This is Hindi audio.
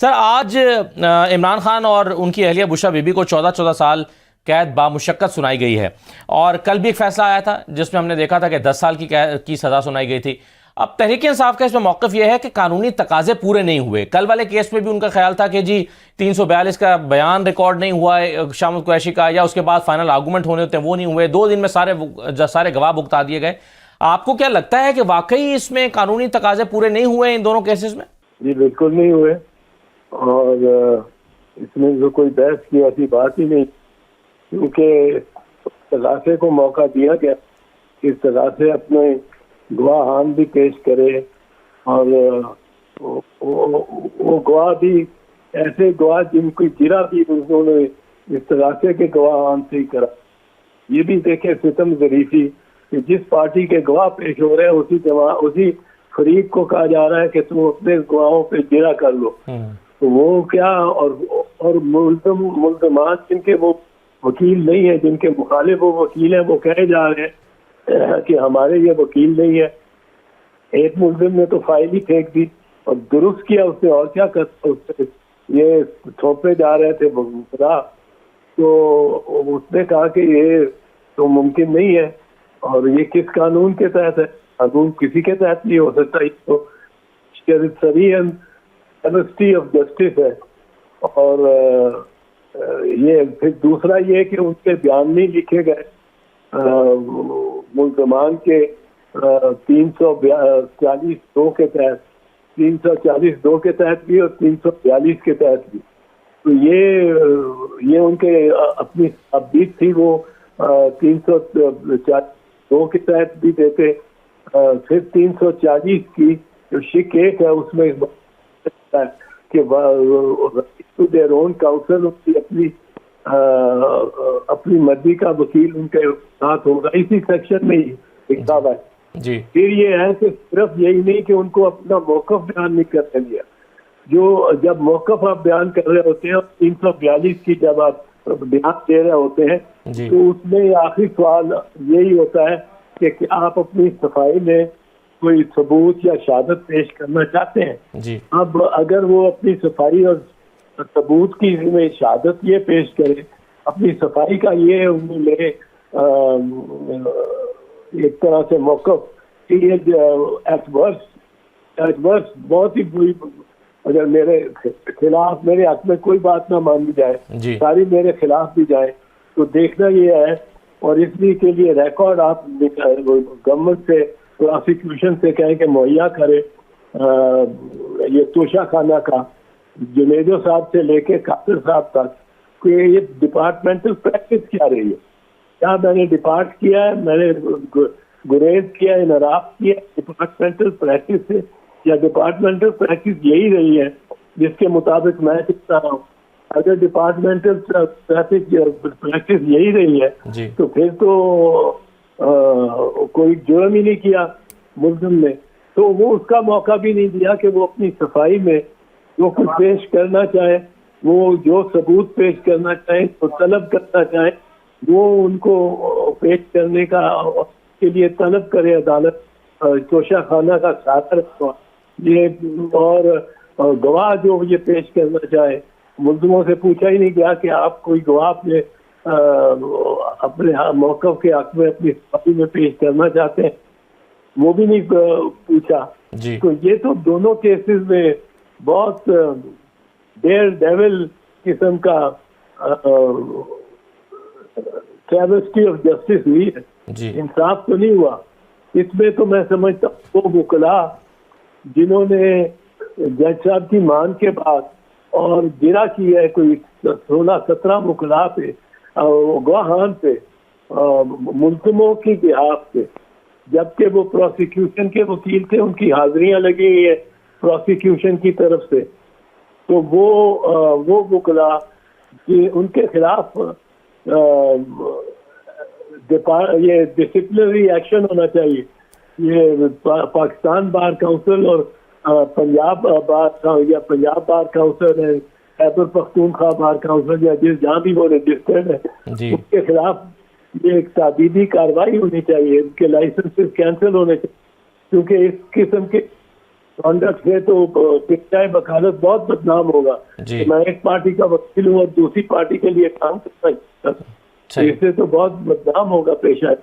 सर, आज इमरान खान और उनकी अहलिया बुशरा बीबी को 14-14 साल कैद बामुशक्कत सुनाई गई है। और कल भी एक फैसला आया था जिसमें हमने देखा था कि 10 साल की सज़ा सुनाई गई थी। अब तहरीक इंसाफ का इसमें मौक़िफ़ यह है कि कानूनी तकाजे पूरे नहीं हुए। कल वाले केस में भी उनका ख्याल था कि जी 342 का बयान रिकॉर्ड नहीं हुआ है शामुल कुरैशी का, या उसके बाद फाइनल आर्गूमेंट होने होते हैं वो नहीं हुए। 2 दिन में सारे गवाह भुगता दिए गए। आपको क्या लगता है कि वाकई इसमें कानूनी तकाजे पूरे नहीं हुए इन दोनों केसेस में? जी बिल्कुल नहीं हुए, और इसमें जो कोई बहस की ऐसी बात ही नहीं, क्योंकि तगासे को मौका दिया गया इस तगासे अपने गवाहान भी पेश करे, और वो गवाह भी ऐसे गवाह जिनकी जिरा भी उन्होंने इस तगासे के गवाहान से ही करा। ये भी देखे सितम ज़रीफी कि जिस पार्टी के गवाह पेश हो रहे हैं उसी फरीक को कहा जा रहा है कि तुम अपने गवाहों पे जिरा कर लो। तो वो क्या, और मुल्ज़मान जिनके वो वकील नहीं है, जिनके मुखालिफ वो वकील हैं, वो कहे जा रहे हैं कि हमारे ये वकील नहीं है। एक मुल्ज़िम ने तो फाइल ही फेंक दी और दुरुस्त किया उसने, और क्या करता उससे ये थोपे जा रहे थे खुदा। तो उसने कहा कि ये तो मुमकिन नहीं है, और ये किस कानून के तहत है? कानून किसी के तहत नहीं हो सकता। ये तो एमनेस्टी ऑफ जस्टिस है। और ये फिर दूसरा ये कि उनके बयान नहीं लिखे गए मुल्ज़मान के 340(2) के तहत, 340(2) के तहत भी और 342 के तहत भी। तो ये उनके अपनी तबदील थी, वो 342 के तहत भी देते। फिर 340 की जो शिक एक है उसमें कि टू देयर ओन काउंसिल अपनी मर्जी का वकील उनके साथ होगा, इसी सेक्शन में ही लिखा हुआ है जी। फिर ये है कि सिर्फ यही नहीं कि उनको अपना मौक़िफ़ बयान नहीं करने दिया। जो जब मौक़िफ़ आप बयान कर रहे होते हैं, 342 की जब आप बयान दे रहे होते हैं, तो उसमें आखिरी सवाल यही होता है कि आप अपनी सफाई में कोई सबूत या शहादत पेश करना चाहते हैं जी। अब अगर वो अपनी सफाई और सबूत की में शहादत ये पेश करे, अपनी सफाई का ये ले एक तरह से मौक़िफ़ एडवर्स बहुत ही बुरी, अगर मेरे खिलाफ मेरे हक में कोई बात ना मानी जाए, सारी मेरे खिलाफ भी जाए, तो देखना ये है। और इसलिए के लिए रिकॉर्ड आप गवर्नमेंट से, प्रोसिक्यूशन से कहें कि मुहैया करे ये तोशा खाना का, जुनेदो साहब से लेके कादिर साहब तक, कि ये डिपार्टमेंटल प्रैक्टिस क्या रही है। क्या मैंने डिपार्ट किया है, मैंने गुरेज किया है, इनराफ किया डिपार्टमेंटल प्रैक्टिस से, या डिपार्टमेंटल प्रैक्टिस यही रही है जिसके मुताबिक मैं चिंता रहा हूँ। अगर डिपार्टमेंटल प्रैक्टिस यही रही है तो फिर तो कोई जुर्म ही नहीं किया मुल्ज़िम ने, तो वो उसका मौका भी नहीं दिया कि वो अपनी सफाई में जो कुछ पेश करना चाहे, वो जो सबूत पेश करना चाहे, तो तलब करना चाहे, वो उनको पेश करने का के लिए तलब करे अदालत, तोशा खाना का साथ ये। और गवाह जो ये पेश करना चाहे, मुल्ज़िमों से पूछा ही नहीं गया कि आप कोई गवाह अपने मौक़िफ़ के हक़ में अपनी सफाई में पेश करना चाहते हैं, वो भी नहीं पूछा। तो ये तो दोनों केसेस में बहुत डेयर डेविल किस्म का ट्रैवेस्टी ऑफ जस्टिस हुई है, इंसाफ तो नहीं हुआ इसमें। तो मैं समझता हूँ वो वकीला जिन्होंने जज साहब की मांग के बाद और गिरा की है कोई 16-17 वकीला पे, गवाहान पे, मुल्ज़िमों की बिहाफ पे, जबकि वो प्रोसिक्यूशन के वकील थे, उनकी हाजिरियां लगी हुई है प्रोसिक्यूशन की तरफ से। तो वो वकीला उनके खिलाफ ये डिसिप्लिनरी एक्शन होना चाहिए। ये पाकिस्तान बार काउंसिल और पंजाब बार काउंसिल है, खैबर पख्तूनख्वा बार काउंसिल या जहाँ भी वो रजिस्टर्ड है, उसके खिलाफ ये एक तादीदी कार्रवाई होनी चाहिए, उनके लाइसेंसेस कैंसिल होने चाहिए, क्योंकि इस किस्म के कॉन्डक्ट से तो पेशाए वकालत बहुत बदनाम होगा। जी। मैं एक पार्टी का वकील हूँ और दूसरी पार्टी के लिए काम करता हूँ, इससे तो बहुत बदनाम होगा पेशा।